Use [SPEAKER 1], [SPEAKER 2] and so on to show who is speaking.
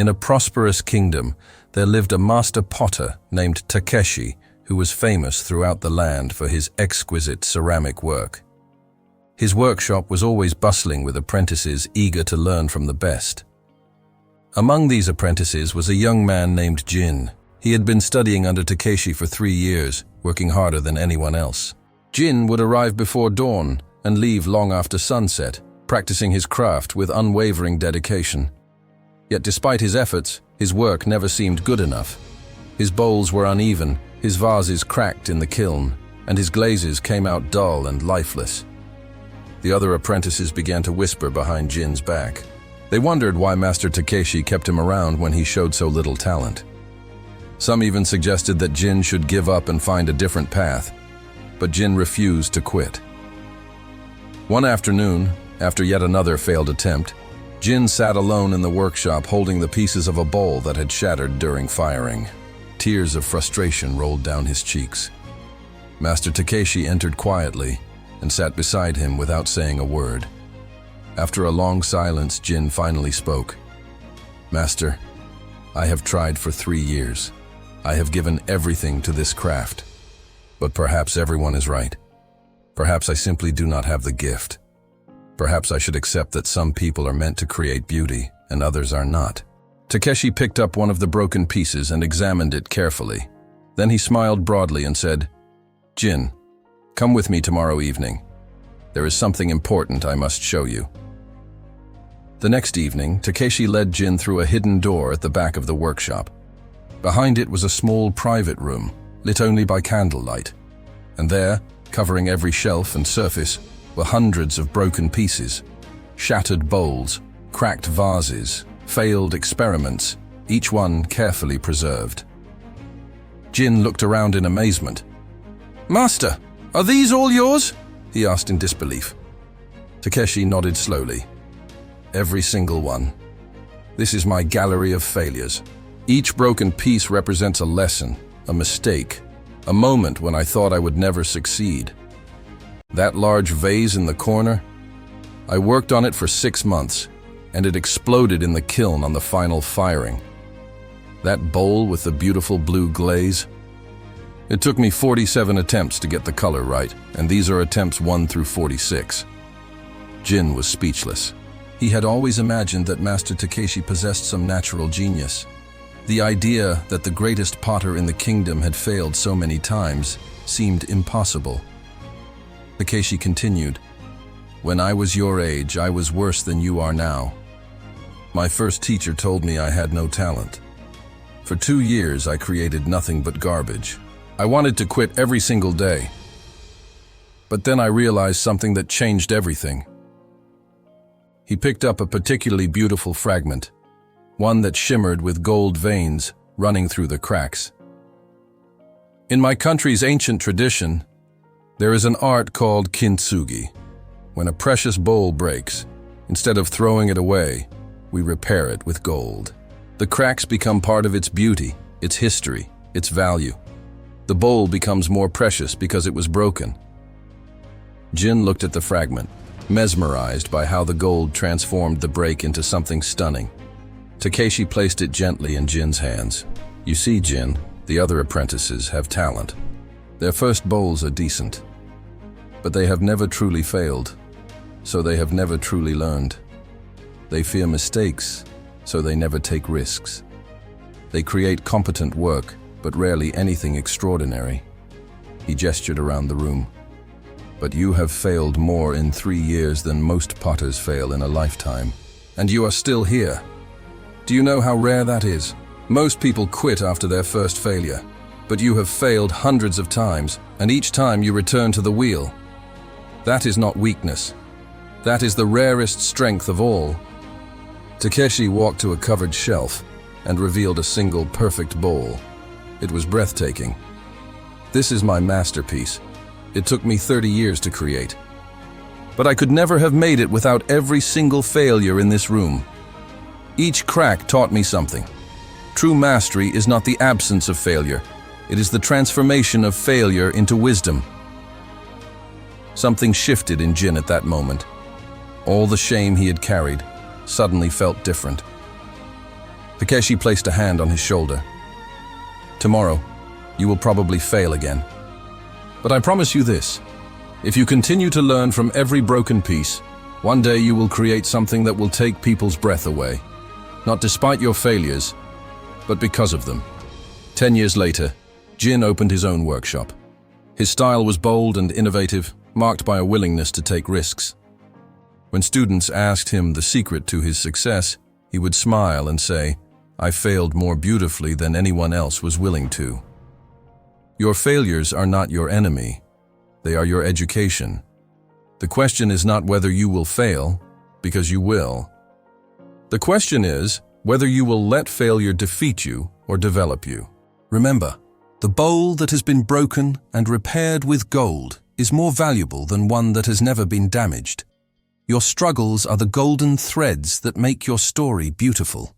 [SPEAKER 1] In a prosperous kingdom, there lived a master potter named Takeshi, who was famous throughout the land for his exquisite ceramic work. His workshop was always bustling with apprentices eager to learn from the best. Among these apprentices was a young man named Jin. He had been studying under Takeshi for 3 years, working harder than anyone else. Jin would arrive before dawn and leave long after sunset, practicing his craft with unwavering dedication. Yet despite his efforts, his work never seemed good enough. His bowls were uneven, his vases cracked in the kiln, and his glazes came out dull and lifeless. The other apprentices began to whisper behind Jin's back. They wondered why Master Takeshi kept him around when he showed so little talent. Some even suggested that Jin should give up and find a different path, but Jin refused to quit. One afternoon, after yet another failed attempt, Jin sat alone in the workshop holding the pieces of a bowl that had shattered during firing. Tears of frustration rolled down his cheeks. Master Takeshi entered quietly and sat beside him without saying a word. After a long silence, Jin finally spoke. "Master, I have tried for 3 years. I have given everything to this craft. But perhaps everyone is right. Perhaps I simply do not have the gift. Perhaps I should accept that some people are meant to create beauty and others are not." Takeshi picked up one of the broken pieces and examined it carefully. Then he smiled broadly and said, "Jin, come with me tomorrow evening. There is something important I must show you." The next evening, Takeshi led Jin through a hidden door at the back of the workshop. Behind it was a small private room, lit only by candlelight. And there, covering every shelf and surface, were hundreds of broken pieces, shattered bowls, cracked vases, failed experiments, each one carefully preserved. Jin looked around in amazement. "Master, are these all yours?" he asked in disbelief. Takeshi nodded slowly. "Every single one. This is my gallery of failures. Each broken piece represents a lesson, a mistake, a moment when I thought I would never succeed. That large vase in the corner, I worked on it for 6 months, and it exploded in the kiln on the final firing. That bowl with the beautiful blue glaze, it took me 47 attempts to get the color right, and these are attempts 1 through 46. Jin was speechless. He had always imagined that Master Takeshi possessed some natural genius. The idea that the greatest potter in the kingdom had failed so many times seemed impossible. Takeshi continued, "When I was your age, I was worse than you are now. My first teacher told me I had no talent. For 2 years, I created nothing but garbage. I wanted to quit every single day. But then I realized something that changed everything." He picked up a particularly beautiful fragment, one that shimmered with gold veins running through the cracks. "In my country's ancient tradition, there is an art called kintsugi. When a precious bowl breaks, instead of throwing it away, we repair it with gold. The cracks become part of its beauty, its history, its value. The bowl becomes more precious because it was broken." Jin looked at the fragment, mesmerized by how the gold transformed the break into something stunning. Takeshi placed it gently in Jin's hands. "You see, Jin, the other apprentices have talent. Their first bowls are decent, but they have never truly failed, so they have never truly learned. They fear mistakes, so they never take risks. They create competent work, but rarely anything extraordinary." He gestured around the room. "But you have failed more in 3 years than most potters fail in a lifetime. And you are still here. Do you know how rare that is? Most people quit after their first failure, but you have failed hundreds of times, and each time you return to the wheel. That is not weakness. That is the rarest strength of all." Takeshi walked to a covered shelf and revealed a single perfect bowl. It was breathtaking. "This is my masterpiece. It took me 30 years to create. But I could never have made it without every single failure in this room. Each crack taught me something. True mastery is not the absence of failure. It is the transformation of failure into wisdom." Something shifted in Jin at that moment. All the shame he had carried suddenly felt different. Takeshi placed a hand on his shoulder. Tomorrow, you will probably fail again. But I promise you this, if you continue to learn from every broken piece, one day you will create something that will take people's breath away. Not despite your failures, but because of them. 10 years later, Jin opened his own workshop. His style was bold and innovative, marked by a willingness to take risks. When students asked him the secret to his success, he would smile and say, "I failed more beautifully than anyone else was willing to." Your failures are not your enemy. They are your education. The question is not whether you will fail, because you will. The question is whether you will let failure defeat you or develop you. Remember, the bowl that has been broken and repaired with gold is more valuable than one that has never been damaged. Your struggles are the golden threads that make your story beautiful.